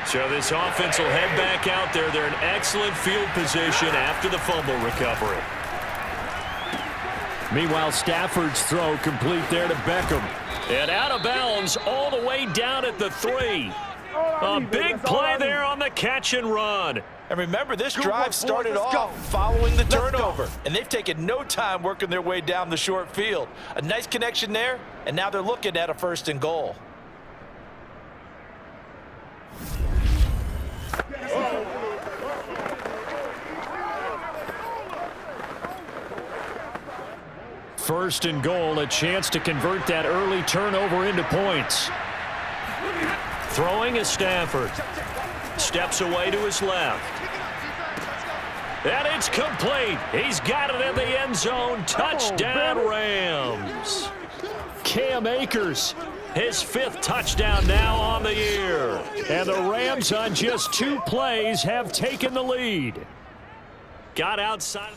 So this offense will head back out there. They're in excellent field position after the fumble recovery. Meanwhile, Stafford's throw complete there to Beckham. And out of bounds all the way down at the 3. A big play there on the catch and run. And remember, this drive started off following the turnover. And they've taken no time working their way down the short field. A nice connection there, and now they're looking at a 1st and goal. First and goal, a chance to convert that early turnover into points. Throwing is Stafford. Steps away to his left. And it's complete. He's got it in the end zone. Touchdown, Rams. Cam Akers, his 5th touchdown now on the year. And the Rams on just 2 plays have taken the lead. Got outside.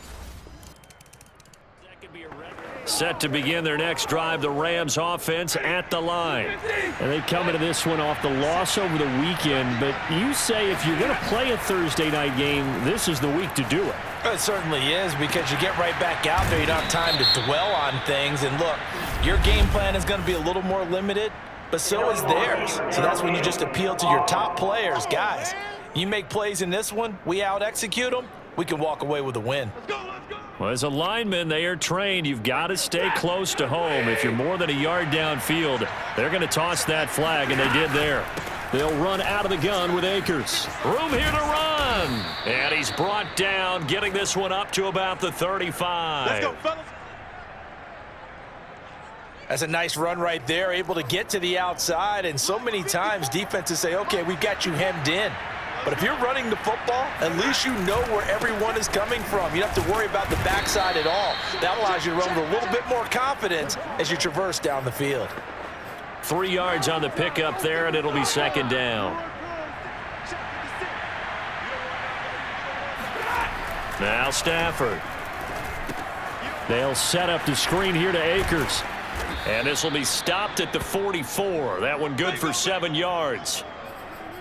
Set to begin their next drive, the Rams offense at the line. And they come into this one off the loss over the weekend, but you say if you're going to play a Thursday night game, this is the week to do it. It certainly is, because you get right back out there. You don't have time to dwell on things. And look, your game plan is going to be a little more limited, but so is theirs. So that's when you just appeal to your top players. Guys, you make plays in this one, we out-execute them, we can walk away with a win. Well, as a lineman, they are trained. You've got to stay close to home. If you're more than a yard downfield, they're going to toss that flag, and they did there. They'll run out of the gun with Akers. Room here to run. And he's brought down, getting this one up to about the 35. Let's go, fellas. That's a nice run right there, able to get to the outside. And so many times defenses say, okay, we've got you hemmed in. But if you're running the football, at least you know where everyone is coming from. You don't have to worry about the backside at all. That allows you to run with a little bit more confidence as you traverse down the field. 3 yards on the pickup there, and it'll be 2nd down. Now Stafford. They'll set up the screen here to Akers. And this will be stopped at the 44. That one good for 7 yards.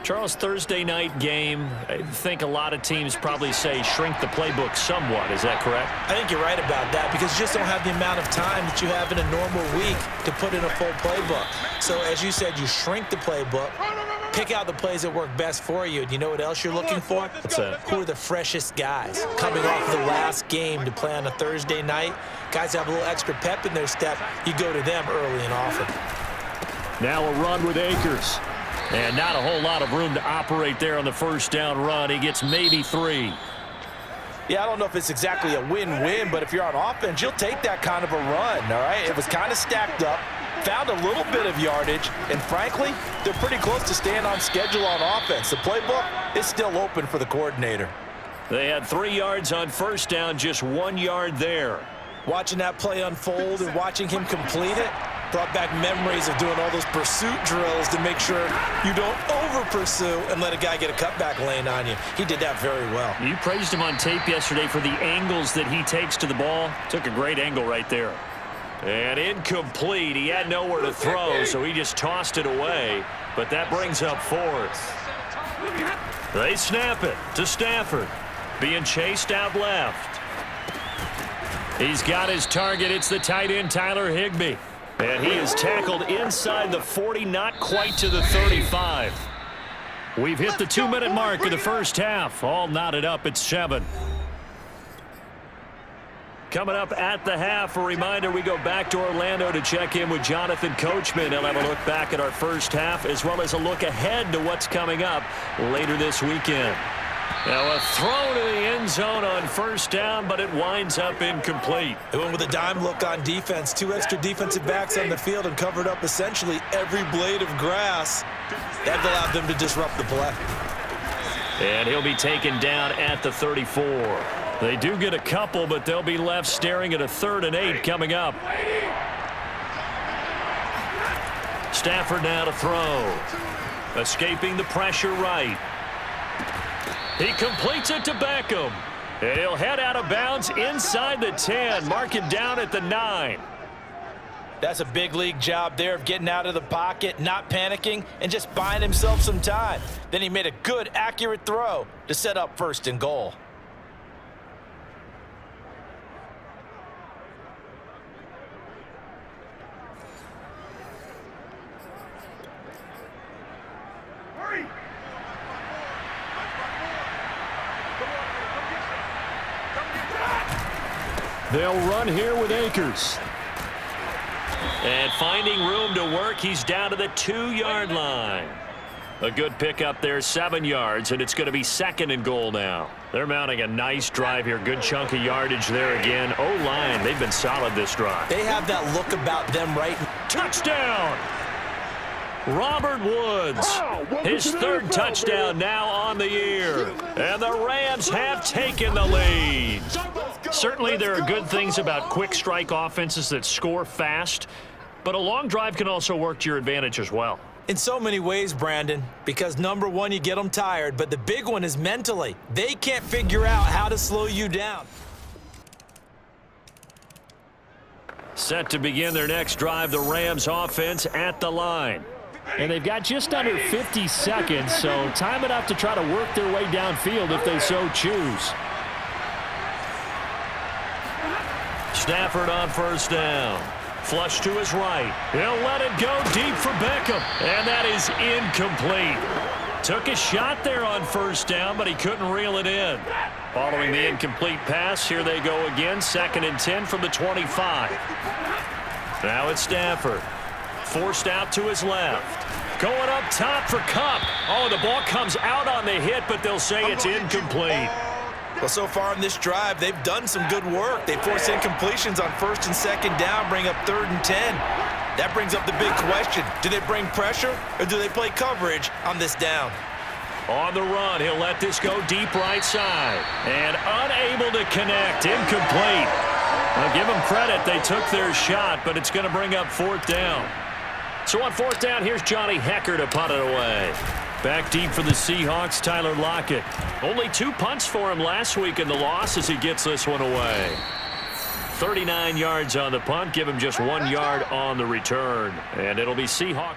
Charles, Thursday night game, I think a lot of teams probably say shrink the playbook somewhat. Is that correct? I think you're right about that, because you just don't have the amount of time that you have in a normal week to put in a full playbook. So as you said, you shrink the playbook, pick out the plays that work best for you. And you know what else you're looking for? What's that? Who are the freshest guys coming off the last game to play on a Thursday night? Guys have a little extra pep in their step. You go to them early and often. Now a run with Akers. And not a whole lot of room to operate there on the 1st down run. He gets maybe 3. Yeah, I don't know if it's exactly a win-win, but if you're on offense, you'll take that kind of a run, all right? It was kind of stacked up, found a little bit of yardage, and frankly, they're pretty close to staying on schedule on offense. The playbook is still open for the coordinator. They had 3 yards on 1st down, just 1 yard there. Watching that play unfold and watching him complete it brought back memories of doing all those pursuit drills to make sure you don't over-pursue and let a guy get a cutback lane on you. He did that very well. You praised him on tape yesterday for the angles that he takes to the ball. Took a great angle right there. And incomplete. He had nowhere to throw, so he just tossed it away. But that brings up 4th. They snap it to Stafford. Being chased out left. He's got his target. It's the tight end, Tyler Higbee. And he is tackled inside the 40, not quite to the 35. We've hit the 2-minute mark of the 1st half. All knotted up at 7. Coming up at the half, a reminder, we go back to Orlando to check in with Jonathan Coachman. He'll have a look back at our 1st half, as well as a look ahead to what's coming up later this weekend. Now a throw to the end zone on 1st down, but it winds up incomplete. They went with a dime look on defense. 2 extra defensive backs on the field and covered up essentially every blade of grass. That allowed them to disrupt the play. And he'll be taken down at the 34. They do get a couple, but they'll be left staring at a 3rd and 8 coming up. Stafford now to throw. Escaping the pressure right. He completes it to Beckham. And he'll head out of bounds inside the 10. Mark it down at the 9. That's a big league job there of getting out of the pocket, not panicking, and just buying himself some time. Then he made a good, accurate throw to set up 1st and goal. They'll run here with Akers. And finding room to work, he's down to the 2-yard line. A good pickup there, 7 yards, and it's going to be 2nd and goal now. They're mounting a nice drive here. Good chunk of yardage there again. O-line, they've been solid this drive. They have that look about them right. Touchdown! Robert Woods, his 3rd touchdown now on the year. And the Rams have taken the lead. Certainly there are good things about quick strike offenses that score fast, but a long drive can also work to your advantage as well. In so many ways, Brandon, because number one, you get them tired, but the big one is mentally. They can't figure out how to slow you down. Set to begin their next drive, the Rams offense at the line. And they've got just under 50 seconds, so time enough to try to work their way downfield if they so choose. Stafford on 1st down. Flush to his right. He'll let it go deep for Beckham. And that is incomplete. Took a shot there on 1st down, but he couldn't reel it in. Following the incomplete pass, here they go again. 2nd and 10 from the 25. Now it's Stafford. Forced out to his left. Going up top for Kupp. Oh, the ball comes out on the hit, but they'll say it's incomplete. Well, so far in this drive, they've done some good work. They force incompletions on 1st and 2nd down, bring up 3rd and 10. That brings up the big question. Do they bring pressure or do they play coverage on this down? On the run, he'll let this go deep right side. And unable to connect. Incomplete. I'll give them credit. They took their shot, but it's going to bring up 4th down. So on 4th down, here's Johnny Hecker to punt it away. Back deep for the Seahawks, Tyler Lockett. Only 2 punts for him last week in the loss as he gets this one away. 39 yards on the punt, give him just 1 yard on the return. And it'll be Seahawks.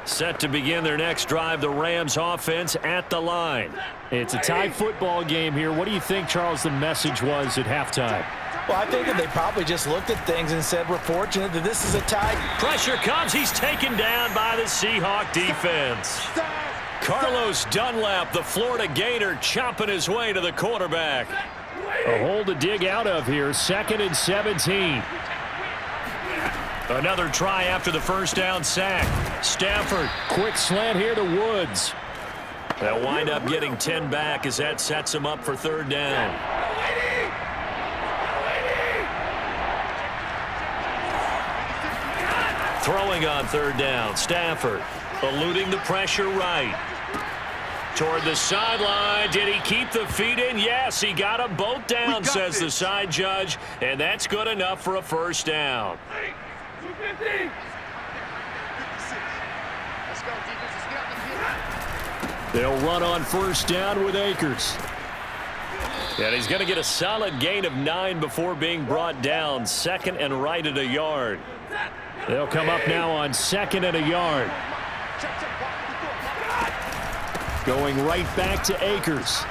Set to begin their next drive, the Rams offense at the line. It's a tie football game here. What do you think, Charles, the message was at halftime? Well, I think that they probably just looked at things and said, we're fortunate that this is a tie. Pressure comes. He's taken down by the Seahawk defense. Carlos Dunlap, the Florida Gator, chopping his way to the quarterback. A hole to dig out of here. 2nd and 17. Another try after the 1st down sack. Stafford, quick slant here to Woods. They'll wind up getting 10 back as that sets him up for 3rd down. Throwing on 3rd down, Stafford eluding the pressure right. Toward the sideline, did he keep the feet in? Yes, he got them both down, says the side judge, and that's good enough for a 1st down. They'll run on 1st down with Akers. And he's going to get a solid gain of 9 before being brought down. 2nd and right at a yard. They'll come up now on 2nd and a yard. Going right back to Akers.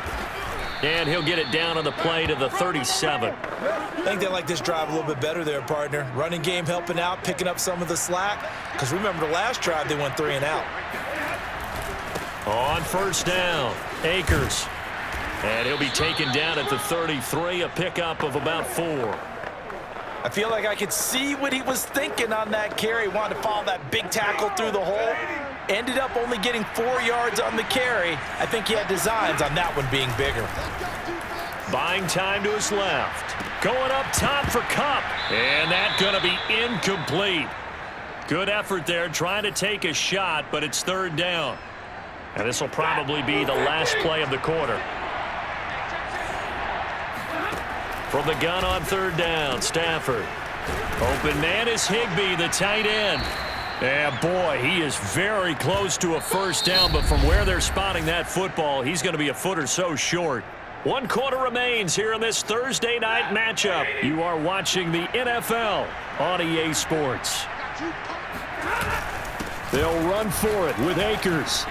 And he'll get it down on the play to the 37. I think they like this drive a little bit better there, partner. Running game helping out, picking up some of the slack. Because remember the last drive, they went 3 and out. On 1st down, Akers. And he'll be taken down at the 33, a pickup of about 4. I feel like I could see what he was thinking on that carry. Wanted to follow that big tackle through the hole. Ended up only getting 4 yards on the carry. I think he had designs on that one being bigger. Buying time to his left. Going up top for Kupp. And that's going to be incomplete. Good effort there trying to take a shot, but it's 3rd down. And this will probably be the last play of the quarter. From the gun on 3rd down, Stafford. Open man is Higbee, the tight end. And boy, he is very close to a 1st down, but from where they're spotting that football, he's going to be a foot or so short. 1 quarter remains here in this Thursday night matchup. You are watching the NFL on EA Sports. They'll run for it with Akers.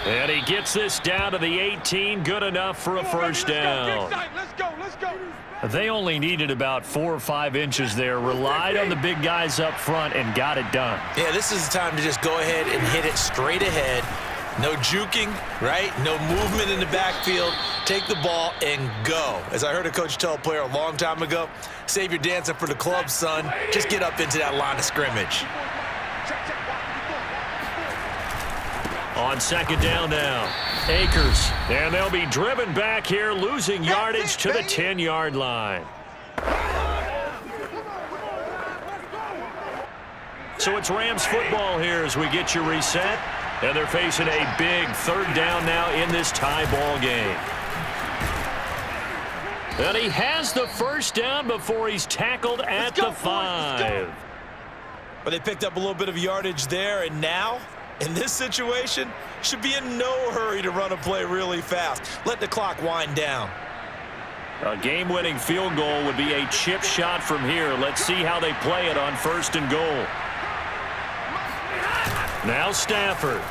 And he gets this down to the 18. Good enough for a first down. Let's go. They only needed about 4 or 5 inches there. Relied on the big guys up front and got it done. Yeah, this is the time to just go ahead and hit it straight ahead. No juking, right? No movement in the backfield. Take the ball and go. As I heard a coach tell a player a long time ago, save your dancing for the club, son. Just get up into that line of scrimmage. On second down now, Akers. And they'll be driven back here, losing yardage to the 10-yard line. So it's Rams football here as we get you reset. And they're facing a big third down now in this tie ball game. And he has the first down before he's tackled at the 5. Well, they picked up a little bit of yardage there, and now, in this situation, should be in no hurry to run a play really fast. Let the clock wind down. A game-winning field goal would be a chip shot from here. Let's see how they play it on first and goal. Now Stafford.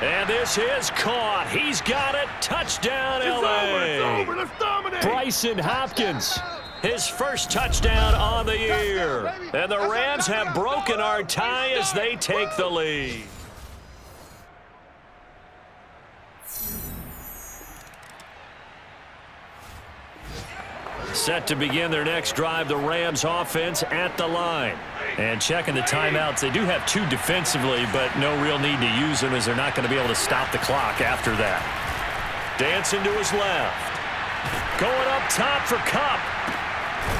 And this is caught. He's got it. Touchdown, L.A. Bryson Hopkins. His first touchdown on the year. And the Rams have broken our tie as they take the lead. Set to begin their next drive, the Rams offense at the line. And checking the timeouts, they do have 2 defensively, but no real need to use them as they're not going to be able to stop the clock after that. Dancing to his left. Going up top for Kupp.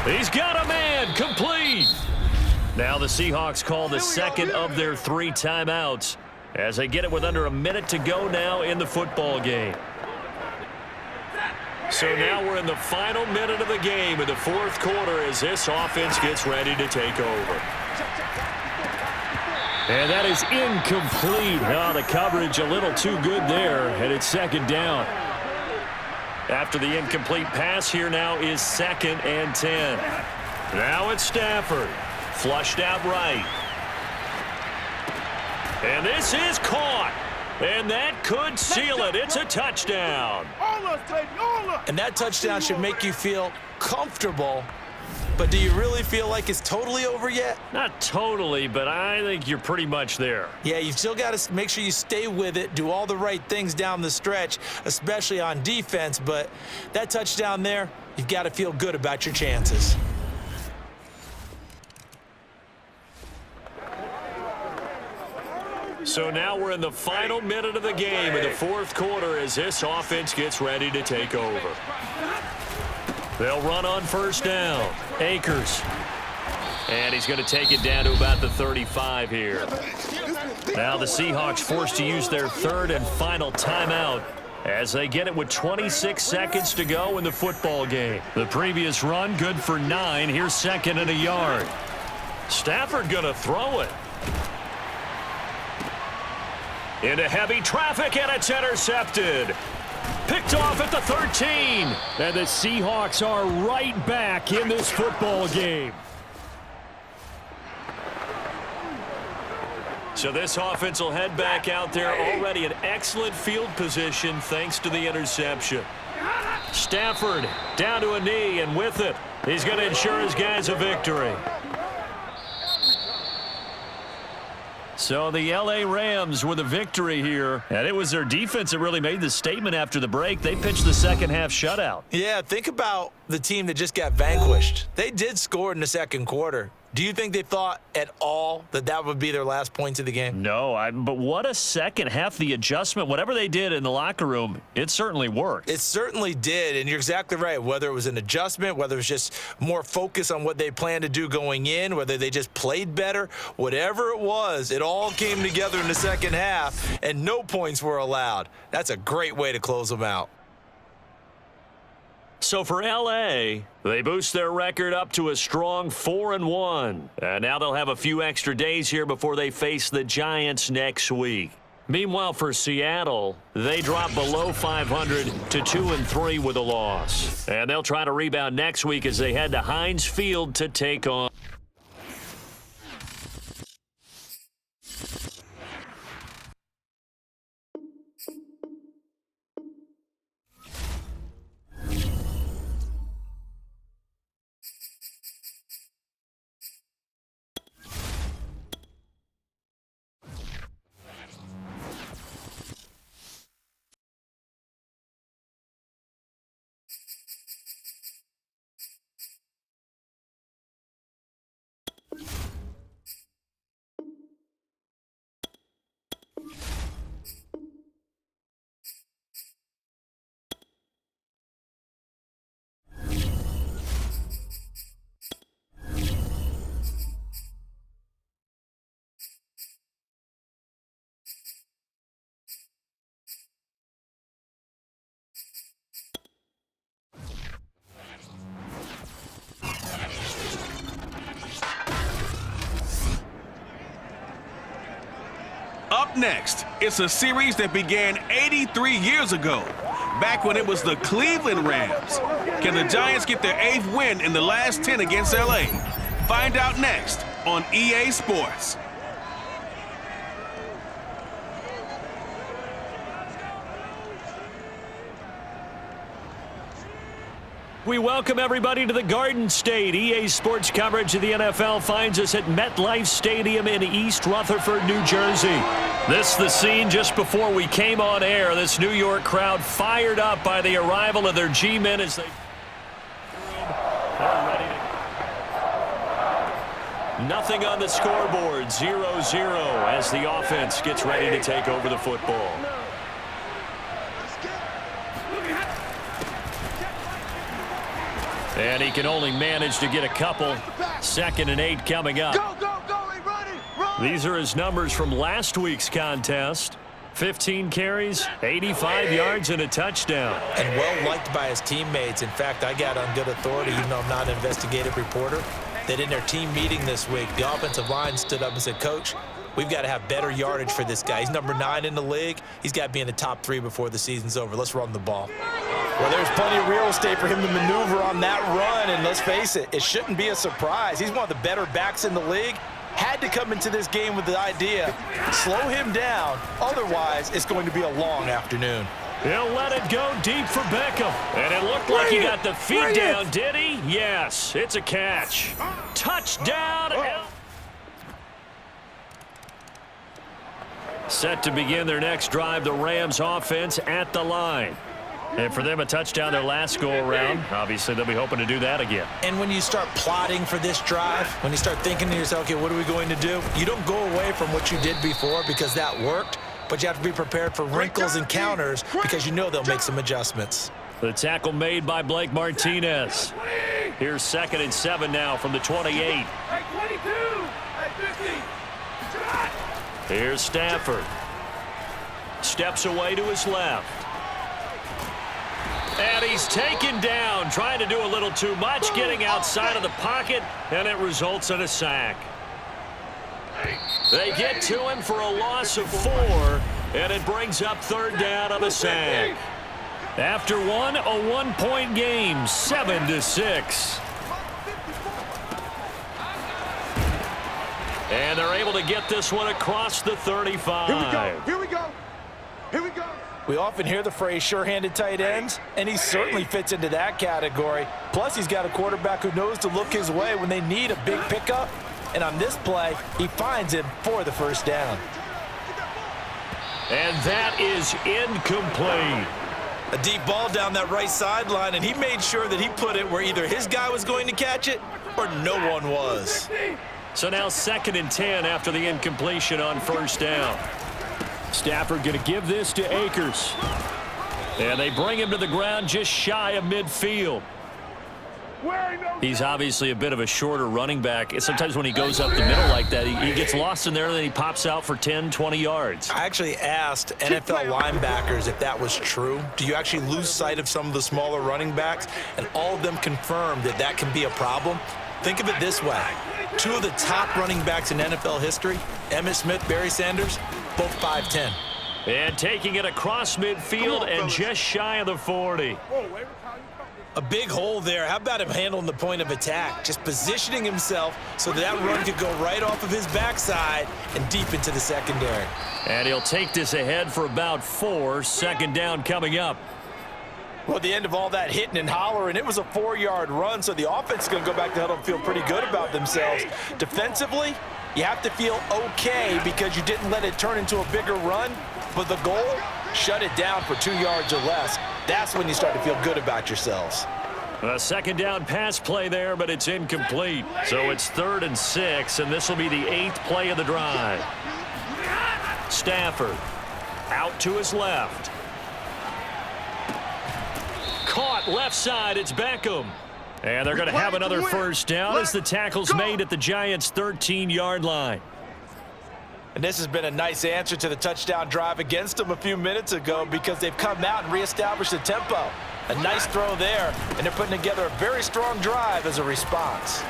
He's got a man, complete. Now the Seahawks call the second of their 3 timeouts as they get it with under a minute to go now in the football game. So now we're in the final minute of the game in the 4th quarter as this offense gets ready to take over. And that is incomplete. Oh, the coverage a little too good there, and it's second down. After the incomplete pass, here now is 2nd and 10. Now it's Stafford. Flushed out right. And this is caught. And that could seal it. It's a touchdown. And that touchdown should make you feel comfortable. But do you really feel like it's totally over yet? Not totally, but I think you're pretty much there. Yeah, you've still got to make sure you stay with it, do all the right things down the stretch, especially on defense. But that touchdown there, you've got to feel good about your chances. So now we're in the final minute of the game in the 4th quarter as this offense gets ready to take over. They'll run on first down. Akers. And he's going to take it down to about the 35 here. Now the Seahawks forced to use their 3rd and final timeout as they get it with 26 seconds to go in the football game. The previous run good for 9. Here's 2nd and a yard. Stafford going to throw it. Into heavy traffic, and it's intercepted. Picked off at the 13. And the Seahawks are right back in this football game. So this offense will head back out there, already in excellent field position thanks to the interception. Stafford down to a knee, and with it, he's going to ensure his guys a victory. So the L.A. Rams with a victory here, and it was their defense that really made the statement after the break. They pitched the second half shutout. Yeah, think about the team that just got vanquished. They did score in the 2nd quarter. Do you think they thought at all that that would be their last points of the game? No, but what a second half. The adjustment, whatever they did in the locker room, it certainly worked. It certainly did, and you're exactly right. Whether it was an adjustment, whether it was just more focus on what they planned to do going in, whether they just played better, whatever it was, it all came together in the second half, and no points were allowed. That's a great way to close them out. So for L.A., they boost their record up to a strong 4-1. And now they'll have a few extra days here before they face the Giants next week. Meanwhile, for Seattle, they drop below 500 to 2-3 with a loss. And they'll try to rebound next week as they head to Heinz Field to take on. Up next, it's a series that began 83 years ago, back when it was the Cleveland Rams. Can the Giants get their 8th win in the last 10 against LA? Find out next on EA Sports. We welcome everybody to the Garden State. EA Sports coverage of the NFL finds us at MetLife Stadium in East Rutherford, New Jersey. This is the scene just before we came on air. This New York crowd fired up by the arrival of their G-men as they... Nothing on the scoreboard, 0-0 as the offense gets ready to take over the football. And he can only manage to get a couple. 2nd and 8 coming up. These are his numbers from last week's contest. 15 carries, 85 yards, and a touchdown. And well-liked by his teammates. In fact, I got on good authority, even though I'm not an investigative reporter, that in their team meeting this week, the offensive line stood up and said, Coach, we've got to have better yardage for this guy. He's number 9 in the league. He's got to be in the top 3 before the season's over. Let's run the ball. Well, there's plenty of real estate for him to maneuver on that run, and let's face it, it shouldn't be a surprise. He's one of the better backs in the league. Had to come into this game with the idea, slow him down, otherwise it's going to be a long afternoon. He'll let it go deep for Beckham. And it looked like he got the feet down, did he? Yes, it's a catch. Touchdown. Set to begin their next drive, the Rams offense at the line. And for them, a touchdown their last go-around. Obviously, they'll be hoping to do that again. And when you start plotting for this drive, when you start thinking to yourself, okay, what are we going to do? You don't go away from what you did before because that worked, but you have to be prepared for wrinkles and counters because you know they'll make some adjustments. The tackle made by Blake Martinez. Here's 2nd and 7 now from the 28. Here's Stafford. Steps away to his left. And he's taken down, trying to do a little too much, getting outside of the pocket, and it results in a sack. They get to him for a loss of 4, and it brings up 3rd down on the sack. After one, a 1-point game, 7-6. And they're able to get this one across the 35. Here we go. Here we go. Here we go. We often hear the phrase sure-handed tight ends, and he certainly fits into that category. Plus, he's got a quarterback who knows to look his way when they need a big pickup. And on this play, he finds him for the 1st down. And that is incomplete. A deep ball down that right sideline, and he made sure that he put it where either his guy was going to catch it or no one was. So now 2nd and 10 after the incompletion on 1st down. Stafford going to give this to Akers. And they bring him to the ground just shy of midfield. He's obviously a bit of a shorter running back. Sometimes when he goes up the middle like that, he gets lost in there, and then he pops out for 10, 20 yards. I actually asked NFL linebackers if that was true. Do you actually lose sight of some of the smaller running backs? And all of them confirmed that that can be a problem. Think of it this way. 2 of the top running backs in NFL history, Emmitt Smith, Barry Sanders, both 5'10". And taking it across midfield and just shy of the 40. A big hole there. How about him handling the point of attack? Just positioning himself so that run could go right off of his backside and deep into the secondary. And he'll take this ahead for about 4. Second down coming up. Well, at the end of all that hitting and hollering, it was a 4-yard run, so the offense is going to go back to huddle and feel pretty good about themselves. Defensively, you have to feel okay because you didn't let it turn into a bigger run, but the goal, shut it down for 2 yards or less. That's when you start to feel good about yourselves. A second down pass play there, but it's incomplete. So it's 3rd and 6, and this will be the 8th play of the drive. Stafford out to his left. Caught left side, it's Beckham. And they're going to have another first down as the tackle's made at the Giants' 13-yard line. And this has been a nice answer to the touchdown drive against them a few minutes ago because they've come out and reestablished the tempo. A nice throw there, and they're putting together a very strong drive as a response.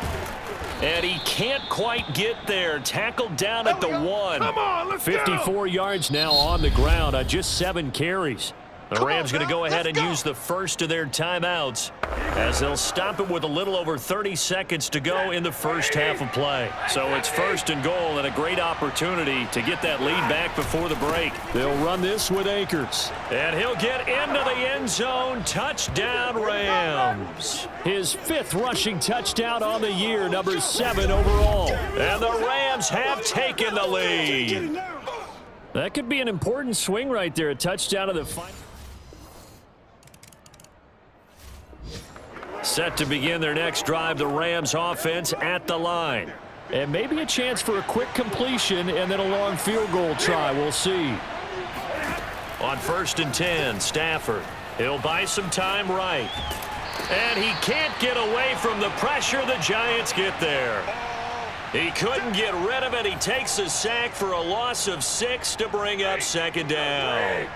And he can't quite get there. Tackled down at the 1. Come on, let's 54 yards now on the ground on just 7 carries. The Rams going to go ahead and use the first of their timeouts as they'll stop it with a little over 30 seconds to go in the first half of play. So it's 1st and goal and a great opportunity to get that lead back before the break. They'll run this with Akers. And he'll get into the end zone. Touchdown, Rams. His 5th rushing touchdown on the year, number 7 overall. And the Rams have taken the lead. That could be an important swing right there. A touchdown to the final. Set to begin their next drive, the Rams offense at the line. And maybe a chance for a quick completion and then a long field goal try. We'll see. On 1st and 10, Stafford. He'll buy some time right. And he can't get away from the pressure. The Giants get there. He couldn't get rid of it. He takes a sack for a loss of 6 to bring up 2nd down.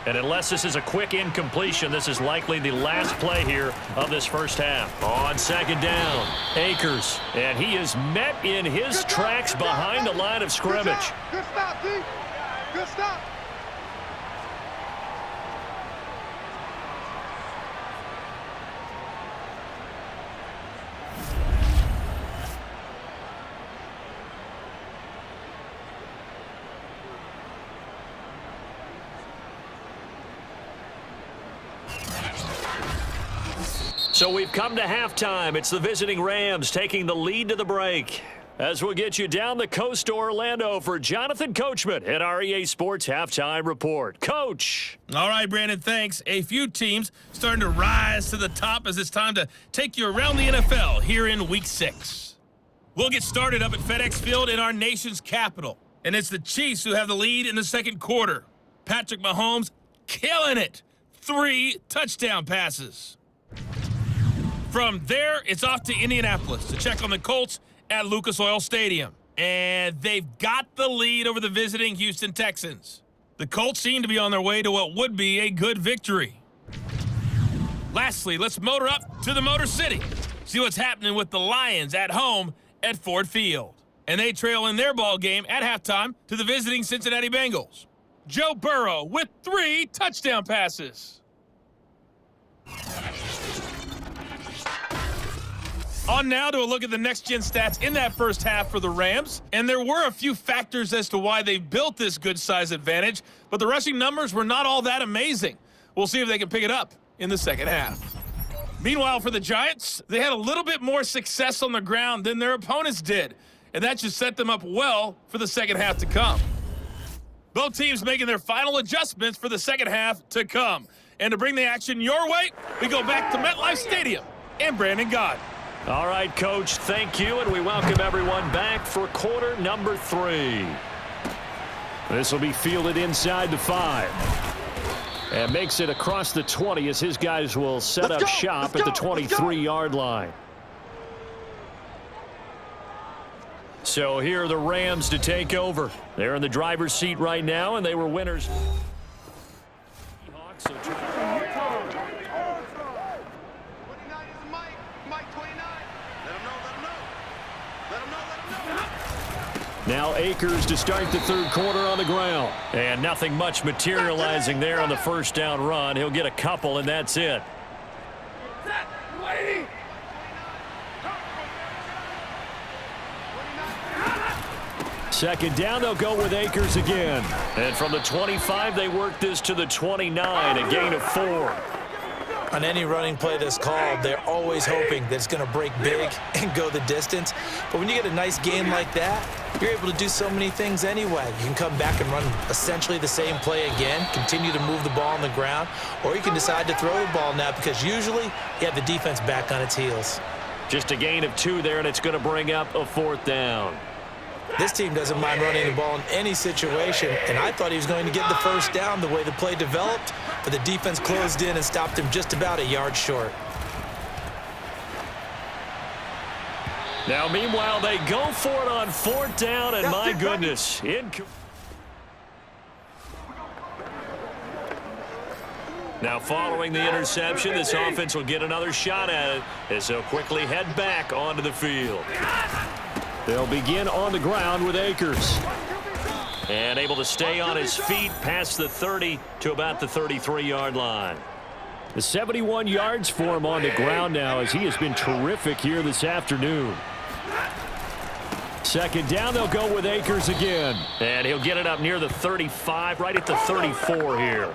And unless this is a quick incompletion, this is likely the last play here of this first half. On 2nd down, Akers. And he is met in his tracks behind the line of scrimmage. Good stop, D. Good stop. So we've come to halftime. It's the visiting Rams taking the lead to the break. As we'll get you down the coast to Orlando for Jonathan Coachman at our EA Sports Halftime Report. Coach. All right, Brandon, thanks. A few teams starting to rise to the top as it's time to take you around the NFL here in Week 6. We'll get started up at FedEx Field in our nation's capital. And it's the Chiefs who have the lead in the second quarter. Patrick Mahomes killing it. 3 touchdown passes. From there, it's off to Indianapolis to check on the Colts at Lucas Oil Stadium. And they've got the lead over the visiting Houston Texans. The Colts seem to be on their way to what would be a good victory. Lastly, let's motor up to the Motor City. See what's happening with the Lions at home at Ford Field. And they trail in their ball game at halftime to the visiting Cincinnati Bengals. Joe Burrow with 3 touchdown passes. On now to a look at the next-gen stats in that first half for the Rams. And there were a few factors as to why they built this good-size advantage, but the rushing numbers were not all that amazing. We'll see if they can pick it up in the second half. Meanwhile, for the Giants, they had a little bit more success on the ground than their opponents did, and that should set them up well for the second half to come. Both teams making their final adjustments for the second half to come. And to bring the action your way, we go back to MetLife Stadium and Brandon Gott. All right, Coach, thank you, and we welcome everyone back for quarter number 3. This will be fielded inside the 5. And makes it across the 20 as his guys will set up shop at the 23-yard line. So here are the Rams to take over. They're in the driver's seat right now, and they were winners. Seahawks, Now Akers to start the third quarter on the ground. And nothing much materializing there on the first down run. He'll get a couple, and that's it. Second down, they'll go with Akers again. And from the 25, they work this to the 29, a gain of 4. On any running play that's called, they're always hoping that it's going to break big and go the distance. But when you get a nice gain like that, you're able to do so many things anyway. You can come back and run essentially the same play again, continue to move the ball on the ground, or you can decide to throw the ball now because usually you have the defense back on its heels. Just a gain of 2 there, and it's going to bring up a 4th down. This team doesn't mind running the ball in any situation, and I thought he was going to get the first down the way the play developed, but the defense closed in and stopped him just about a yard short. Now, meanwhile, they go for it on 4th down, and my goodness. Now, following the interception, this offense will get another shot at it as they'll quickly head back onto the field. They'll begin on the ground with Akers. And able to stay on his feet past the 30 to about the 33-yard line. The 71 yards for him on the ground now as he has been terrific here this afternoon. Second down, they'll go with Akers again. And he'll get it up near the 35, right at the 34 here.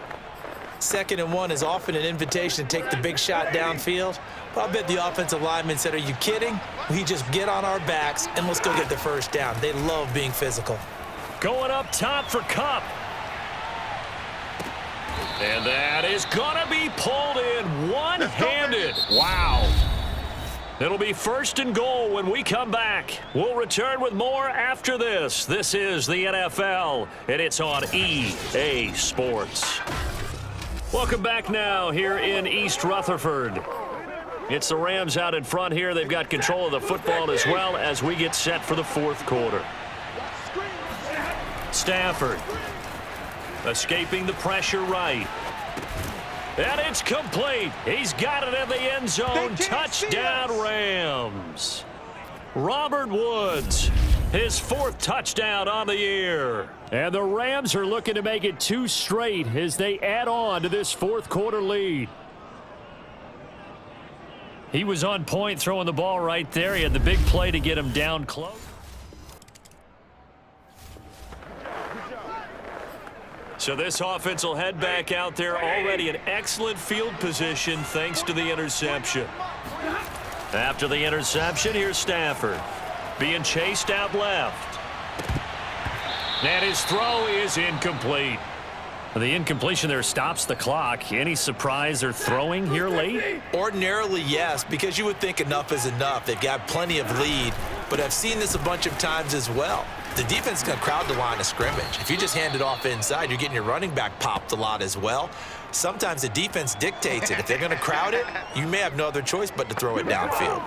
2nd and 1 is often an invitation to take the big shot downfield. But I bet the offensive lineman said, are you kidding? We just get on our backs and let's go get the first down. They love being physical. Going up top for Kupp. And that is going to be pulled in one-handed. Wow. It'll be 1st and goal when we come back. We'll return with more after this. This is the NFL, and it's on EA Sports. Welcome back now here in East Rutherford. It's the Rams out in front here. They've got control of the football as well as we get set for the 4th quarter. Stafford escaping the pressure right. And it's complete. He's got it in the end zone. Touchdown, Rams. Robert Woods, his 4th touchdown on the year. And the Rams are looking to make it 2 straight as they add on to this 4th quarter lead. He was on point throwing the ball right there. He had the big play to get him down close. So this offense will head back out there, already in excellent field position thanks to the interception. After the interception, here's Stafford being chased out left. And his throw is incomplete. The incompletion there stops the clock. Any surprise they're throwing here late? Ordinarily, yes, because you would think enough is enough. They've got plenty of lead, but I've seen this a bunch of times as well. The defense is going to crowd the line of scrimmage. If you just hand it off inside, you're getting your running back popped a lot as well. Sometimes the defense dictates it. If they're going to crowd it, you may have no other choice but to throw it downfield.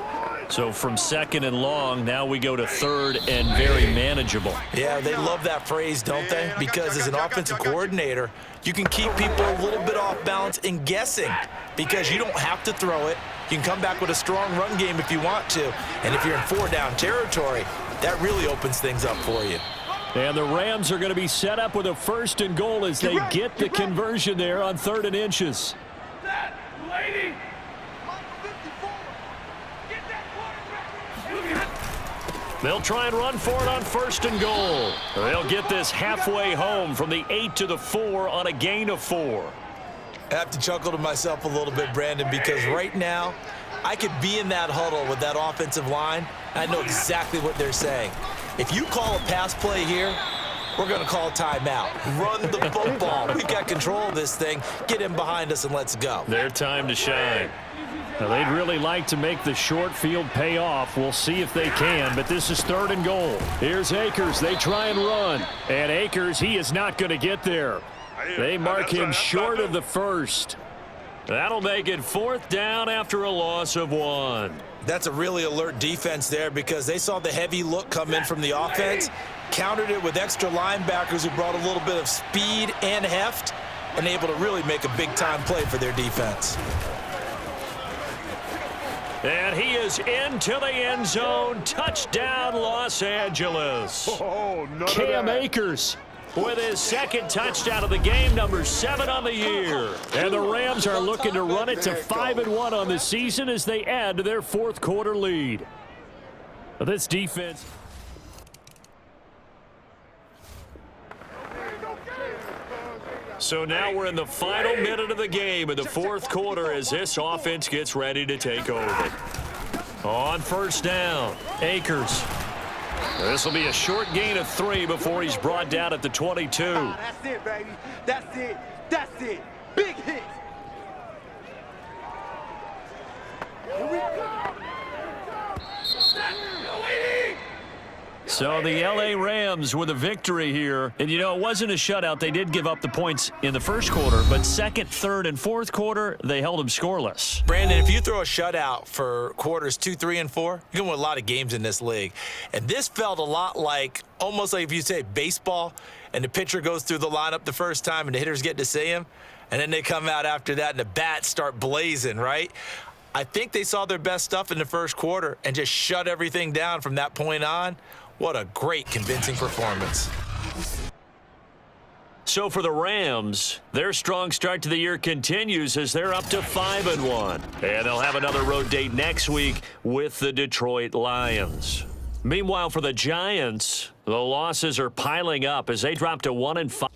So from 2nd and long, now we go to 3rd and very manageable. Yeah, they love that phrase, don't they? Because as an offensive coordinator, you can keep people a little bit off balance and guessing because you don't have to throw it. You can come back with a strong run game if you want to. And if you're in 4-down territory, that really opens things up for you. And the Rams are going to be set up with a 1st and goal as they get the conversion there on 3rd and inches. They'll try and run for it on 1st and goal. They'll get this halfway home from the 8 to the 4 on a gain of 4. I have to chuckle to myself a little bit, Brandon, because right now I could be in that huddle with that offensive line. I know exactly what they're saying. If you call a pass play here, we're going to call a timeout. Run the football. We've got control of this thing. Get in behind us and let's go. Their time to shine. Now, they'd really like to make the short field pay off. We'll see if they can, but this is 3rd and goal. Here's Akers. They try and run. And Akers, he is not going to get there. They mark him short of the 1st. That'll make it 4th down after a loss of 1. That's a really alert defense there because they saw the heavy look come in from the offense, countered it with extra linebackers who brought a little bit of speed and heft, and able to really make a big-time play for their defense. And he is into the end zone. Touchdown, Los Angeles. Cam Akers with his second touchdown of the game, number 7 on the year. And the Rams are looking to run it to 5-1 on the season as they add to their fourth quarter lead. This defense... So now we're in the final minute of the game in the fourth quarter as this offense gets ready to take over. On first down, Akers. This will be a short gain of 3 before he's brought down at the 22. That's it, baby. That's it. That's it. Big hit. Here we go. So the L.A. Rams with a victory here. And, you know, it wasn't a shutout. They did give up the points in the first quarter, but second, third, and fourth quarter, they held them scoreless. Brandon, if you throw a shutout for quarters 2, 3, and 4, you're going to win a lot of games in this league. And this felt a lot like, almost like if you say baseball, and the pitcher goes through the lineup the first time and the hitters get to see him, and then they come out after that and the bats start blazing, right? I think they saw their best stuff in the first quarter and just shut everything down from that point on. What a great, convincing performance. So for the Rams, their strong start to the year continues as they're up to 5-1. And they'll have another road date next week with the Detroit Lions. Meanwhile, for the Giants, the losses are piling up as they drop to 1-5.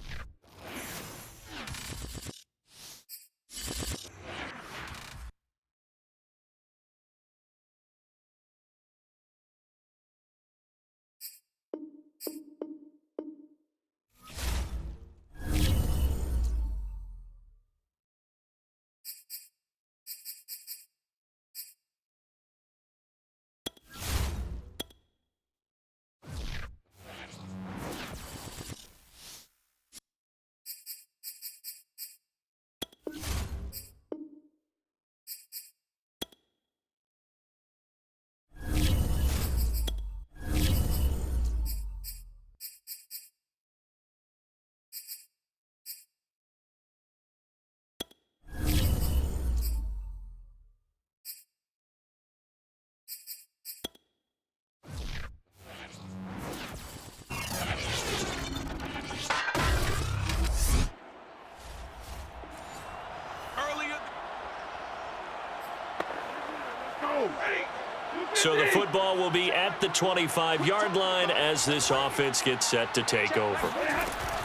So the football will be at the 25-yard line as this offense gets set to take over.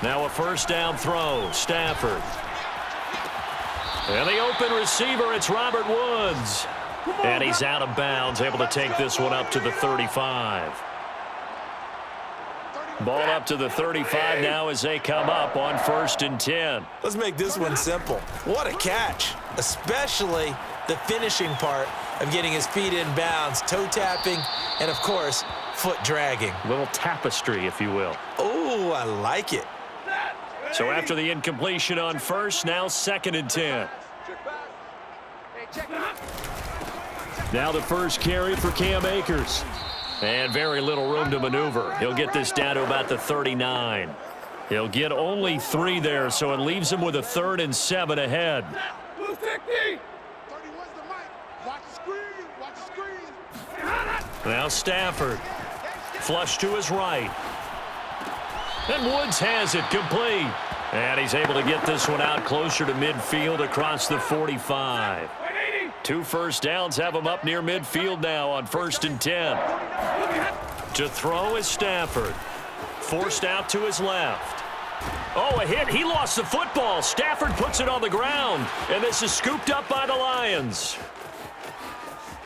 Now a first down throw, Stafford. And the open receiver, it's Robert Woods. And he's out of bounds, able to take this one up to the 35. Ball up to the 35 now as they come up on 1st and 10. Let's make this one simple. What a catch, especially the finishing part of getting his feet in bounds, toe tapping, and, of course, foot dragging. A little tapestry, if you will. Oh, I like it. So after the incompletion on first, now 2nd and 10. Now the first carry for Cam Akers. And very little room to maneuver. He'll get this down to about the 39. He'll get only 3 there, so it leaves him with a 3rd and 7 ahead. Now Stafford. Flush to his right. And Woods has it complete. And he's able to get this one out closer to midfield across the 45. 2 first downs have him up near midfield now on 1st and 10. To throw is Stafford. Forced out to his left. Oh, a hit. He lost the football. Stafford puts it on the ground. And this is scooped up by the Lions.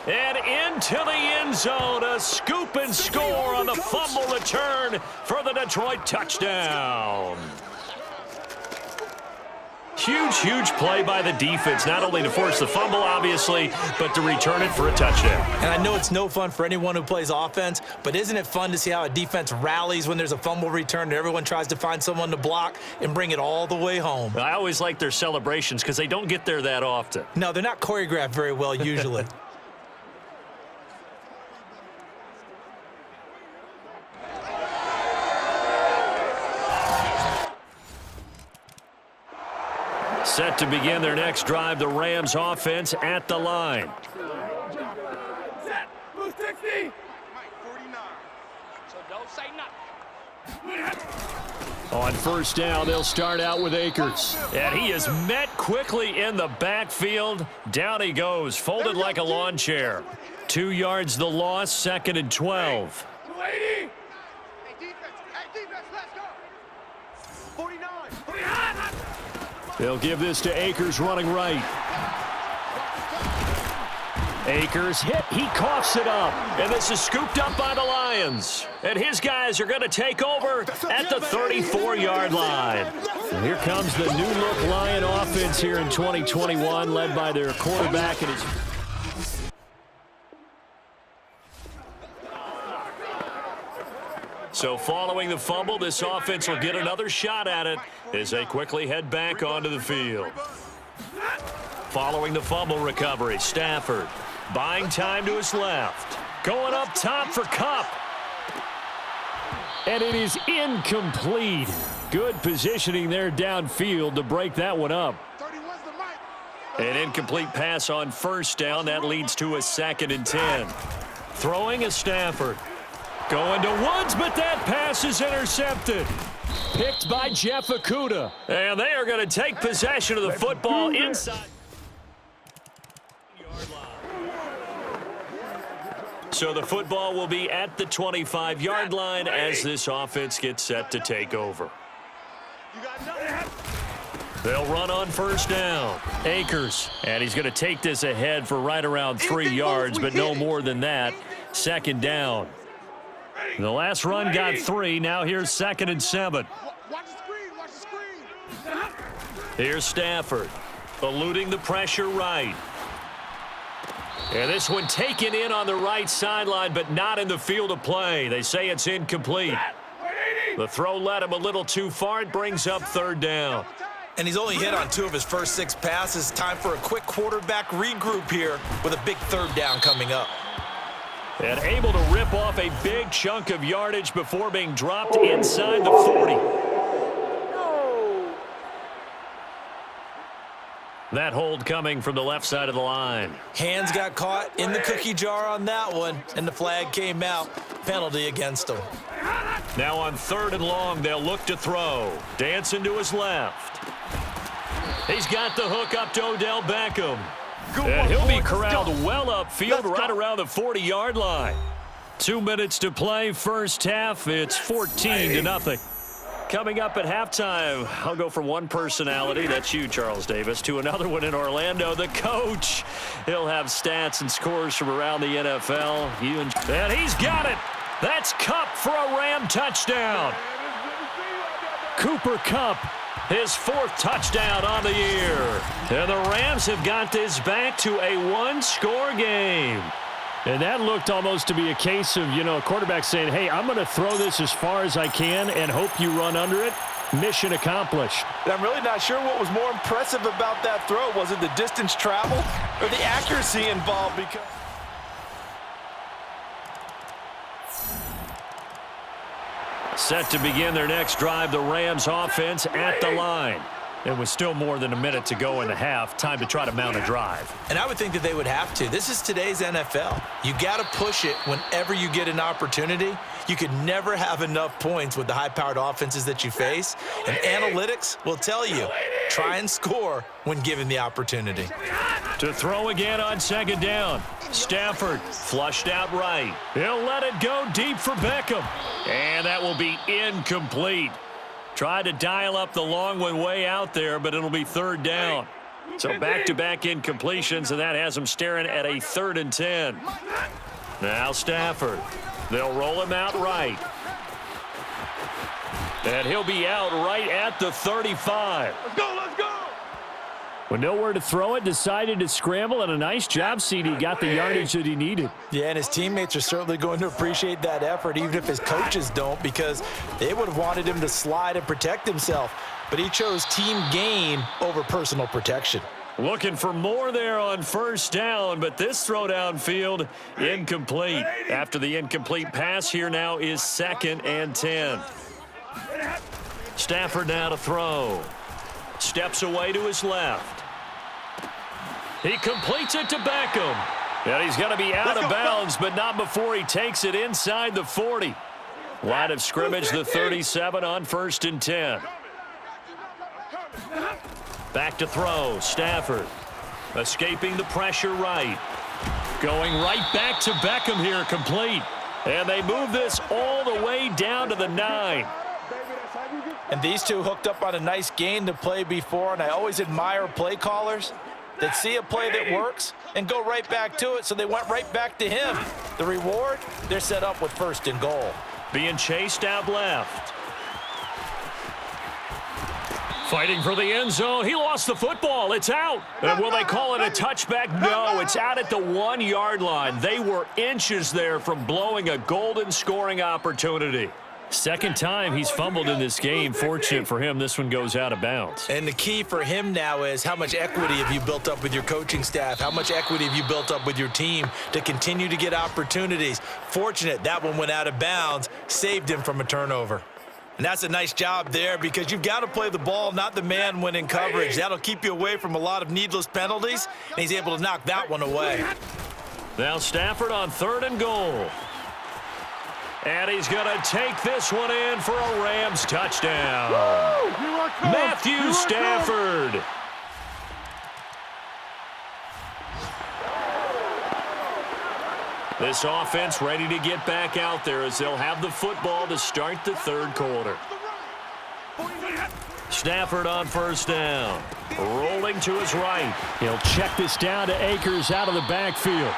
And into the end zone, a scoop and score on the fumble return for the Detroit touchdown. Huge, huge play by the defense, not only to force the fumble, obviously, but to return it for a touchdown. And I know it's no fun for anyone who plays offense, but isn't it fun to see how a defense rallies when there's a fumble return and everyone tries to find someone to block and bring it all the way home? I always like their celebrations because they don't get there that often. No, they're not choreographed very well usually. Set to begin their next drive, the Rams offense at the line. On first down, they'll start out with Akers. And he is met quickly in the backfield. Down he goes, folded like a lawn chair. 2 yards the loss, 2nd and 12. They'll give this to Akers running right. Akers hit, he coughs it up, and this is scooped up by the Lions. And his guys are going to take over at the 34-yard line. And here comes the new-look Lion offense here in 2021, led by their quarterback and his... So following the fumble, this offense will get another shot at it as they quickly head back onto the field. Following the fumble recovery, Stafford buying time to his left. Going up top for Kupp. And it is incomplete. Good positioning there downfield to break that one up. An incomplete pass on first down. That leads to a 2nd and 10. Throwing is Stafford. Going to Woods, but that pass is intercepted. Picked by Jeff Okudah. And they are going to take possession of the football inside. So the football will be at the 25-yard line as this offense gets set to take over. They'll run on first down. Akers, and he's going to take this ahead for right around 3 yards, but no more than that. 2nd down. The last run got 3. Now here's 2nd and 7. Watch the screen. Watch the screen. Here's Stafford, eluding the pressure right. And this one taken in on the right sideline, but not in the field of play. They say it's incomplete. The throw led him a little too far. It brings up 3rd down. And he's only hit on 2 of his first 6 passes. Time for a quick quarterback regroup here with a big 3rd down coming up. And able to rip off a big chunk of yardage before being dropped inside the 40. That hold coming from the left side of the line. Hands got caught in the cookie jar on that one, and the flag came out. Penalty against him. Now on 3rd and long, they'll look to throw. Dancing to his left. He's got the hook up to Odell Beckham. And he'll be corralled well upfield right around the 40-yard line. 2 minutes to play, first half. It's 14-0. Coming up at halftime, I'll go from one personality, that's you, Charles Davis, to another one in Orlando, the coach. He'll have stats and scores from around the NFL. And he's got it. That's Kupp for a Ram touchdown. Cooper Kupp, his 4th touchdown on the year. And the Rams have got this back to a 1-score game. And that looked almost to be a case of, a quarterback saying, hey, I'm going to throw this as far as I can and hope you run under it. Mission accomplished. And I'm really not sure what was more impressive about that throw. Was it the distance traveled or the accuracy involved? Because set to begin their next drive, the Rams offense at the line. And with still more than a minute to go in the half, time to try to mount a drive. And I would think that they would have to. This is today's NFL. You got to push it whenever you get an opportunity. You could never have enough points with the high-powered offenses that you face. And analytics will tell you, try and score when given the opportunity. To throw again on 2nd down. Stafford flushed out right. He'll let it go deep for Beckham. And that will be incomplete. Tried to dial up the long one way out there, but it'll be 3rd down. So back-to-back incompletions, and that has them staring at a 3rd and 10. Now Stafford. They'll roll him out right. And he'll be out right at the 35. Let's go, let's go. With nowhere to throw it, decided to scramble, and a nice job, CD. Got the yardage that he needed. yeah, and his teammates are certainly going to appreciate that effort, even if his coaches don't, because they would have wanted him to slide and protect himself. But he chose team gain over personal protection. Looking for more there on first down, but this throw downfield incomplete. After the incomplete pass, here now is 2nd and 10. Stafford now to throw. Steps away to his left. He completes it to Beckham. And he's going to be out of bounds, but not before he takes it inside the 40. Line of scrimmage, the 37 on 1st and 10. Back to throw, Stafford. Escaping the pressure right. Going right back to Beckham here, complete. And they move this all the way down to the 9. And these two hooked up on a nice gain to play before, and I always admire play callers that see a play that works and go right back to it, so they went right back to him. The reward, they're set up with 1st and goal. Being chased out left. Fighting for the end zone. He lost the football. It's out. And will they call it a touchback? No, it's out at the 1-yard line. They were inches there from blowing a golden scoring opportunity. Second time he's fumbled in this game. Fortunate for him, this one goes out of bounds. And the key for him now is how much equity have you built up with your coaching staff? How much equity have you built up with your team to continue to get opportunities? Fortunate that one went out of bounds, saved him from a turnover. And that's a nice job there because you've got to play the ball, not the man when in coverage. That'll keep you away from a lot of needless penalties, and he's able to knock that one away. Now Stafford on 3rd and goal. And he's going to take this one in for a Rams touchdown. Matthew Stafford. This offense ready to get back out there as they'll have the football to start the 3rd quarter. Stafford on 1st down. Rolling to his right. He'll check this down to Akers out of the backfield.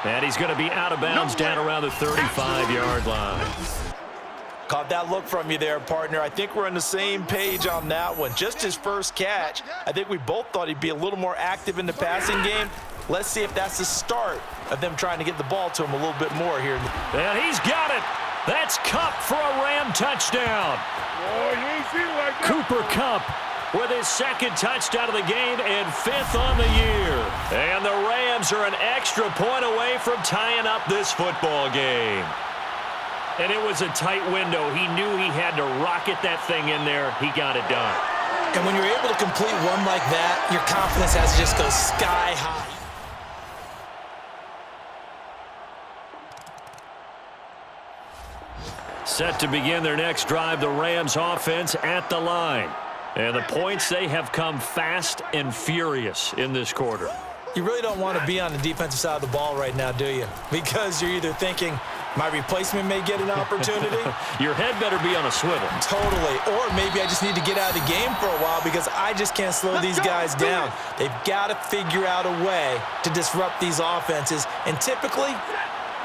And he's going to be out of bounds down around the 35-yard line. Caught that look from you there, partner. I think we're on the same page on that one. Just his first catch. I think we both thought he'd be a little more active in the passing game. Let's see if that's the start of them trying to get the ball to him a little bit more here. And he's got it. That's Kupp for a Ram touchdown. Oh, you ain't seen it like that. Cooper Kupp with his 2nd touchdown of the game and 5th on the year. And the Rams are an extra point away from tying up this football game. And it was a tight window. He knew he had to rocket that thing in there. He got it done. And when you're able to complete one like that, your confidence has to just go sky high. Set to begin their next drive, the Rams offense at the line. And the points, they have come fast and furious in this quarter. You really don't want to be on the defensive side of the ball right now, do you? Because you're either thinking, my replacement may get an opportunity. Your head better be on a swivel. Totally. Or maybe I just need to get out of the game for a while because I just can't slow these guys down. They've got to figure out a way to disrupt these offenses. And typically,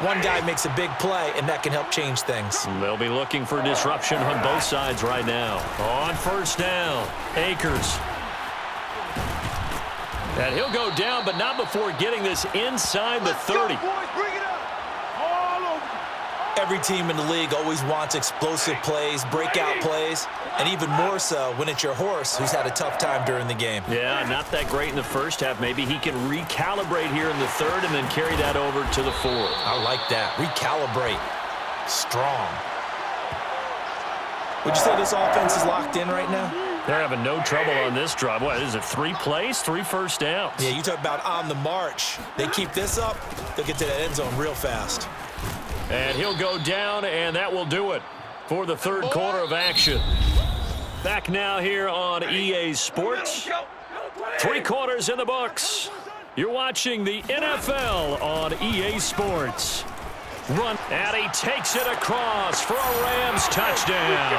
one guy makes a big play, and that can help change things. They'll be looking for disruption on both sides right now. On 1st down, Akers. And he'll go down, but not before getting this inside the 30. Every team in the league always wants explosive plays, breakout plays, and even more so when it's your horse who's had a tough time during the game. Yeah, not that great in the first half. Maybe he can recalibrate here in the 3rd and then carry that over to the 4th. I like that. Recalibrate. Strong. Would you say this offense is locked in right now? They're having no trouble on this drive. What is it, 3 plays, 3 first downs? Yeah, you talk about on the march. They keep this up, they'll get to that end zone real fast. And he'll go down, and that will do it for the 3rd quarter of action. Back now here on EA Sports. 3 quarters in the books. You're watching the NFL on EA Sports. Run, and he takes it across for a Rams touchdown.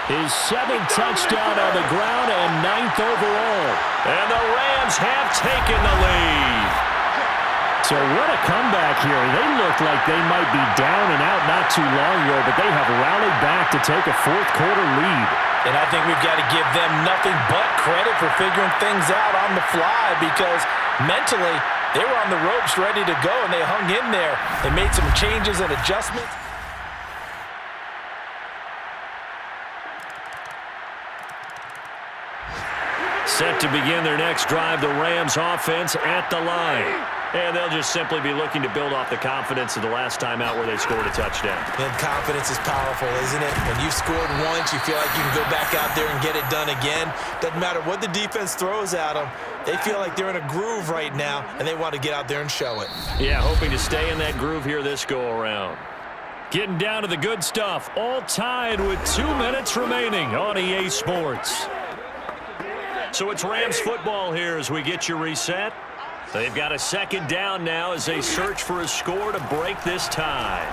His 7th touchdown on the ground and 9th overall. And the Rams have taken the lead. So what a comeback here. They look like they might be down and out not too long ago, but they have rallied back to take a 4th quarter lead. And I think we've got to give them nothing but credit for figuring things out on the fly because mentally, they were on the ropes ready to go, and they hung in there. They made some changes and adjustments. Set to begin their next drive, the Rams offense at the line. And they'll just simply be looking to build off the confidence of the last time out where they scored a touchdown. And confidence is powerful, isn't it? When you've scored once, you feel like you can go back out there and get it done again. Doesn't matter what the defense throws at them. They feel like they're in a groove right now, and they want to get out there and show it. Yeah, hoping to stay in that groove here this go-around. Getting down to the good stuff, all tied with 2 minutes remaining on EA Sports. So it's Rams football here as we get you reset. They've got a second down now as they search for a score to break this tie.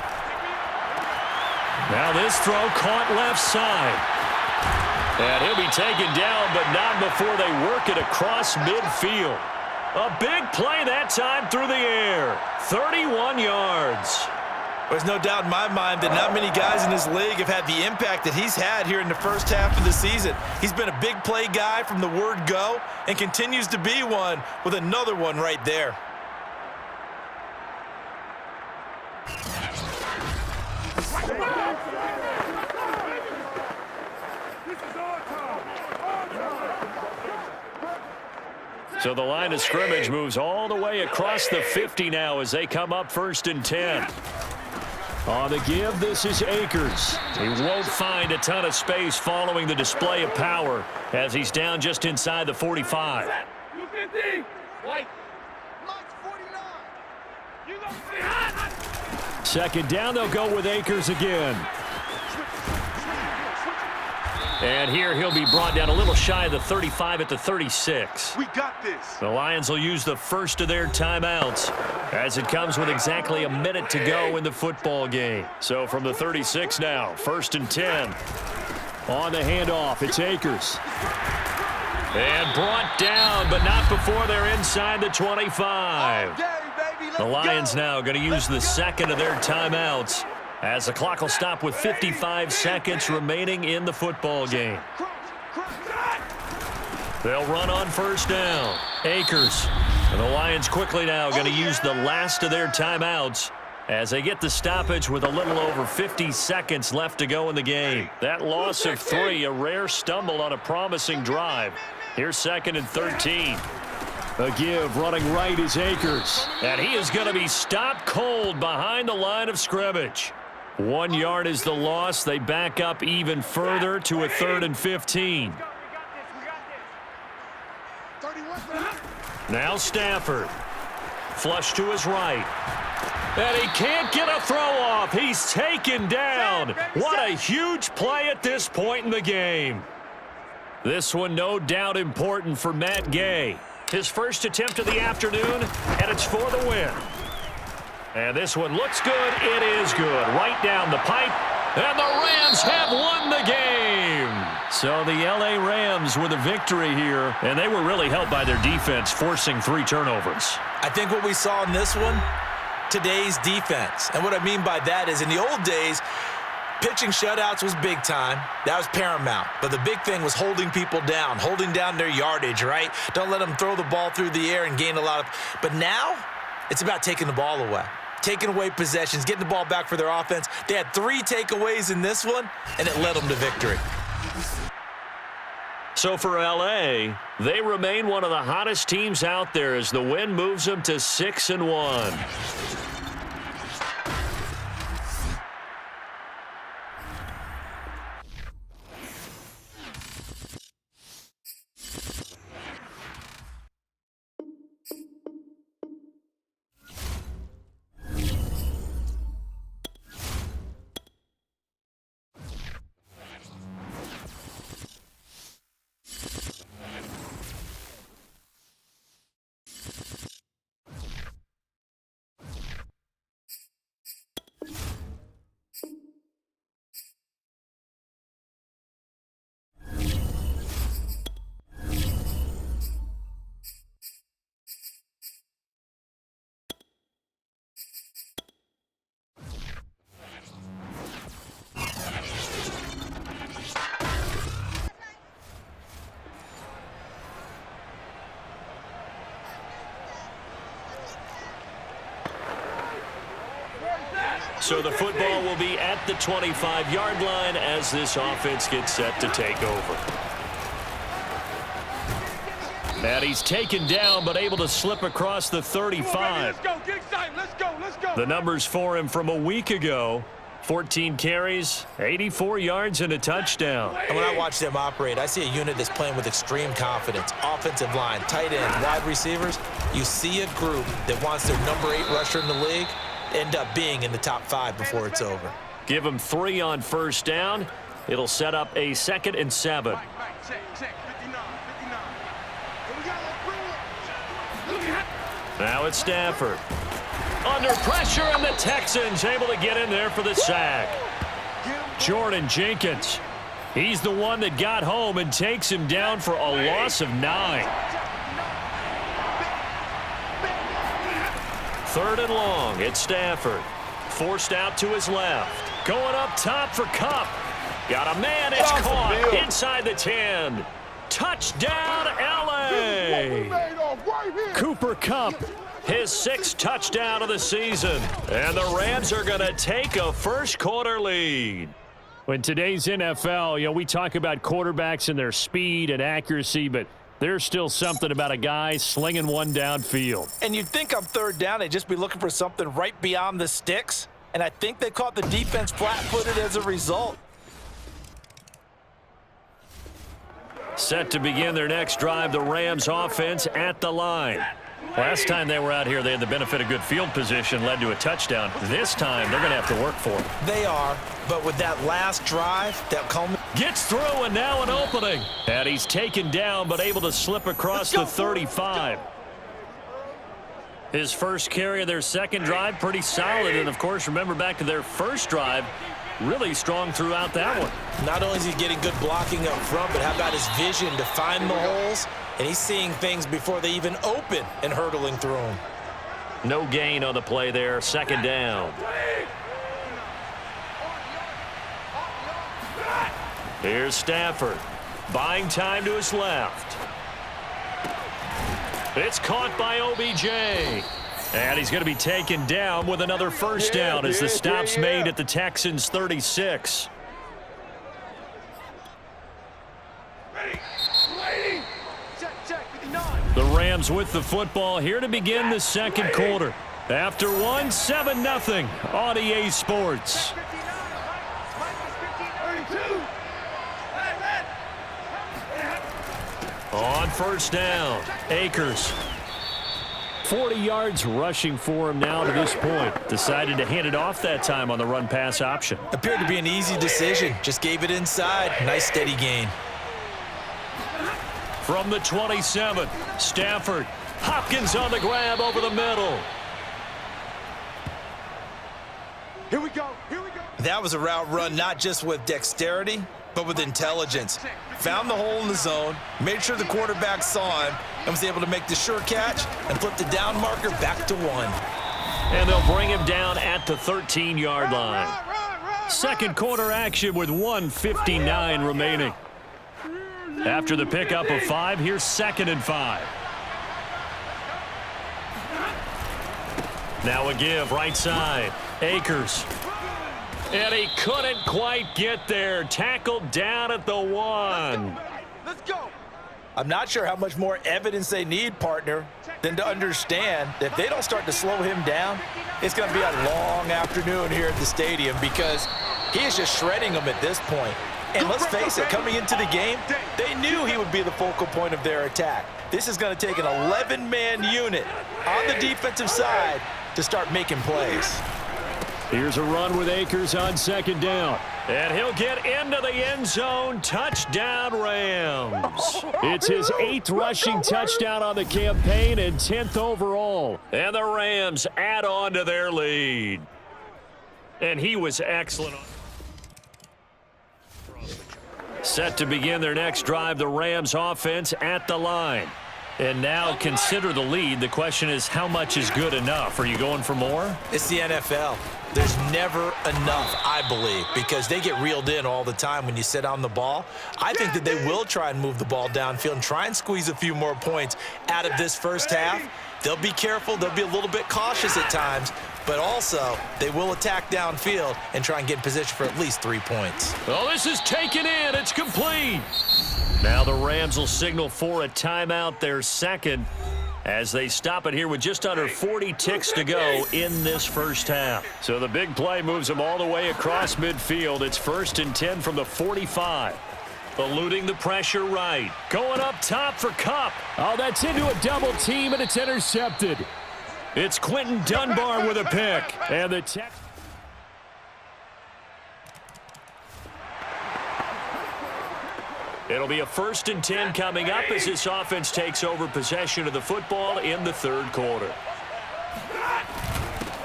Now this throw caught left side. And he'll be taken down, but not before they work it across midfield. A big play that time through the air. 31 yards. There's no doubt in my mind that not many guys in this league have had the impact that he's had here in the first half of the season. He's been a big play guy from the word go and continues to be one with another one right there. So the line of scrimmage moves all the way across the 50 now as they come up 1st and 10. On the give, this is Akers. He won't find a ton of space following the display of power as he's down just inside the 45. Second down, they'll go with Akers again. And here he'll be brought down a little shy of the 35 at the 36. We got this. The Lions will use the first of their timeouts as it comes with exactly a minute to go in the football game. So from the 36 now, 1st and 10. On the handoff, it's Akers. And brought down, but not before they're inside the 25. The Lions now going to use the second of their timeouts as the clock will stop with 55 seconds remaining in the football game. They'll run on 1st down. Akers. And the Lions quickly now going to use the last of their timeouts as they get the stoppage with a little over 50 seconds left to go in the game. That loss of 3, a rare stumble on a promising drive. Here's 2nd and 13. A give running right is Akers. And he is going to be stopped cold behind the line of scrimmage. 1 yard is the loss. They back up even further to a 3rd and 15. Now Stafford. Flush to his right. And he can't get a throw off. He's taken down. What a huge play at this point in the game. This one no doubt important for Matt Gay. His first attempt of the afternoon, and it's for the win. And this one looks good. It is good. Right down the pipe. And the Rams have won the game. So the L.A. Rams with a victory here, and they were really helped by their defense, forcing 3 turnovers. I think what we saw in this one, today's defense. And what I mean by that is in the old days, pitching shutouts was big time. That was paramount. But the big thing was holding people down, holding down their yardage, right? Don't let them throw the ball through the air and gain a lot of. But now it's about taking the ball away. Taking away possessions, getting the ball back for their offense. They had 3 takeaways in this one, and it led them to victory. So for L.A., they remain one of the hottest teams out there as the win moves them to 6-1. So the football will be at the 25-yard line as this offense gets set to take over. And he's taken down but able to slip across the 35. Let's go. Get excited. Let's go. Let's go. The numbers for him from a week ago. 14 carries, 84 yards, and a touchdown. And when I watch them operate, I see a unit that's playing with extreme confidence. Offensive line, tight end, wide receivers. You see a group that wants their number 8 rusher in the league end up being in the top 5 before it's over. Give him 3 on first down. It'll set up a 2nd and 7. Now it's Stafford. Under pressure, and the Texans able to get in there for the sack. Jordan Jenkins. He's the one that got home and takes him down for a loss of 9. 3rd and long. It's Stafford. Forced out to his left. Going up top for Kupp. Got a man. It's caught inside the 10. Touchdown, L.A. Cooper Kupp, his 6th touchdown of the season. And the Rams are going to take a first-quarter lead. In today's NFL, we talk about quarterbacks and their speed and accuracy, but there's still something about a guy slinging one downfield. And you'd think on 3rd down, they'd just be looking for something right beyond the sticks. And I think they caught the defense flat-footed as a result. Set to begin their next drive, the Rams offense at the line. Last time they were out here, they had the benefit of good field position, led to a touchdown. This time, they're going to have to work for it. They are, but with that last drive, that gets through, and now an opening. And he's taken down, but able to slip across the 35. His first carry of their 2nd drive, pretty solid. And, of course, remember back to their first drive, really strong throughout that one. Not only is he getting good blocking up front, but how about his vision to find the holes? And he's seeing things before they even open and hurdling through them. No gain on the play there. 2nd down. Here's Stafford. Buying time to his left. It's caught by OBJ. And he's going to be taken down with another first down as the stop's made at the Texans' 36. The Rams with the football here to begin the 2nd quarter. After one, 7-0 on EA Sports. On first down, Akers. 40 yards rushing for him now to this point. Decided to hand it off that time on the run-pass option. Appeared to be an easy decision. Just gave it inside. Nice steady gain. From the 27, Stafford. Hopkins on the grab over the middle. Here we go. Here we go. That was a route run not just with dexterity, but with intelligence. Found the hole in the zone, made sure the quarterback saw him, and was able to make the sure catch and flip the down marker back to 1. And they'll bring him down at the 13-yard line. 2nd quarter action with 1:59 remaining. After the pickup of 5, here's 2nd and 5. Now a give right side. Akers. And he couldn't quite get there. Tackled down at the 1. Let's go. I'm not sure how much more evidence they need, partner, than to understand that if they don't start to slow him down, it's going to be a long afternoon here at the stadium because he is just shredding them at this point. And let's face it, coming into the game, they knew he would be the focal point of their attack. This is going to take an 11-man unit on the defensive side to start making plays. Here's a run with Akers on 2nd down. And he'll get into the end zone. Touchdown, Rams. It's his 8th rushing touchdown on the campaign and 10th overall. And the Rams add on to their lead. And he was excellent. Set to begin their next drive, the Rams offense at the line. And now consider the lead. The question is, how much is good enough? Are you going for more? It's the NFL. There's never enough, I believe, because they get reeled in all the time when you sit on the ball. I think that they will try and move the ball downfield and try and squeeze a few more points out of this first half. They'll be careful. They'll be a little bit cautious at times, but also they will attack downfield and try and get in position for at least 3 points. Oh, this is taken in. It's complete. Now the Rams will signal for a timeout, their 2nd, as they stop it here with just under 40 ticks to go in this first half. So the big play moves them all the way across midfield. It's 1st and 10 from the 45. Eluding the pressure right. Going up top for Kupp. Oh, that's into a double team, and it's intercepted. It's Quentin Dunbar with a pick. And the It'll be a 1st and 10 coming up as this offense takes over possession of the football in the 3rd quarter.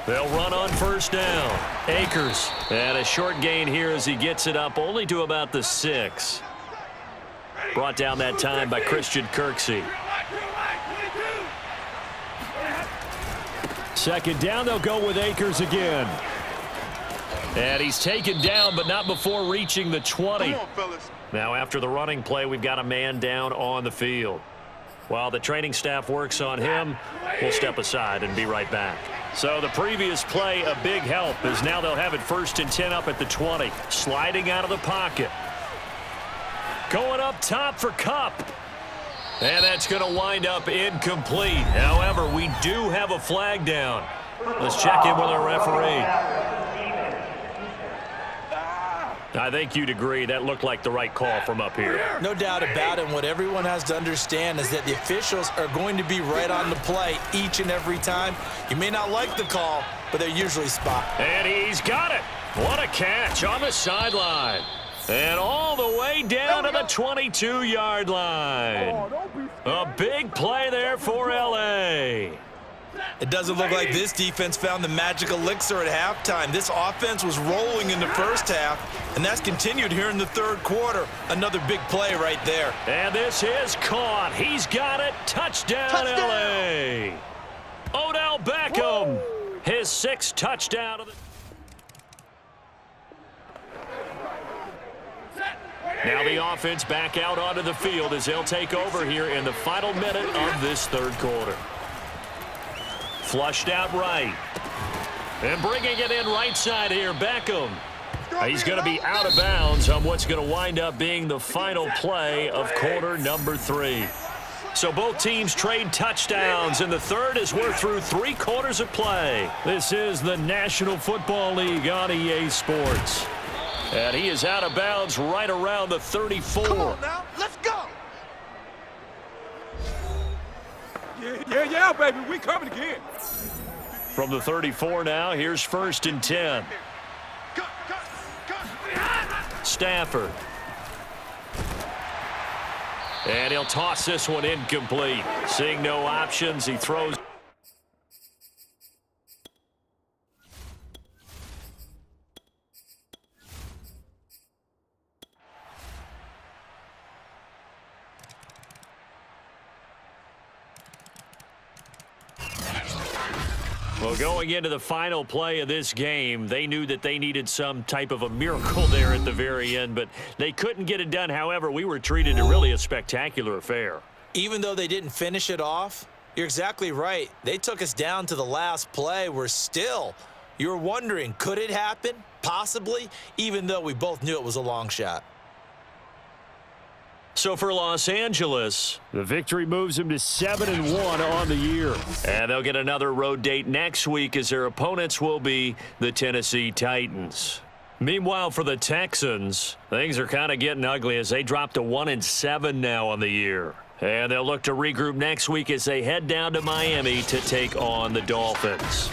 They'll run on 1st down. Akers. And a short gain here as he gets it up only to about the 6. Brought down that time by Christian Kirksey. 2nd down, they'll go with Akers again. And he's taken down, but not before reaching the 20. Come on, fellas. Now, after the running play, we've got a man down on the field. While the training staff works on him, we'll step aside and be right back. So the previous play, a big help, as now they'll have it 1st and 10 up at the 20. Sliding out of the pocket. Going up top for Kupp. And that's going to wind up incomplete. However, we do have a flag down. Let's check in with our referee. I think you'd agree that looked like the right call from up here. No doubt about it. And what everyone has to understand is that the officials are going to be right on the play each and every time. You may not like the call, but they're usually spot. And he's got it. What a catch on the sideline. And all the way down to the 22-yard line. A big play there for L.A. It doesn't look like this defense found the magic elixir at halftime. This offense was rolling in the 1st half, and that's continued here in the 3rd quarter. Another big play right there. And this is caught. He's got it. Touchdown, L.A. Odell Beckham. Woo! His 6th touchdown of the... Now the offense back out onto the field as they'll take over here in the final minute of this 3rd quarter. Flushed out right. And bringing it in right side here, Beckham. He's going to be out of bounds on what's going to wind up being the final play of quarter number 3. So both teams trade touchdowns, and the 3rd as we're through 3 quarters of play. This is the National Football League on EA Sports. And he is out of bounds right around the 34. Come on now, let's go. Yeah, baby, we coming again. From the 34 now, here's 1st and 10. Stafford. And he'll toss this one incomplete. Seeing no options, he throws. Well, going into the final play of this game, they knew that they needed some type of a miracle there at the very end, but they couldn't get it done. However, we were treated to really a spectacular affair. Even though they didn't finish it off, you're exactly right. They took us down to the last play. You're wondering, could it happen? Possibly, even though we both knew it was a long shot. So for Los Angeles, the victory moves them to 7-1 on the year. And they'll get another road date next week as their opponents will be the Tennessee Titans. Meanwhile, for the Texans, things are kind of getting ugly as they drop to 1-7 now on the year. And they'll look to regroup next week as they head down to Miami to take on the Dolphins.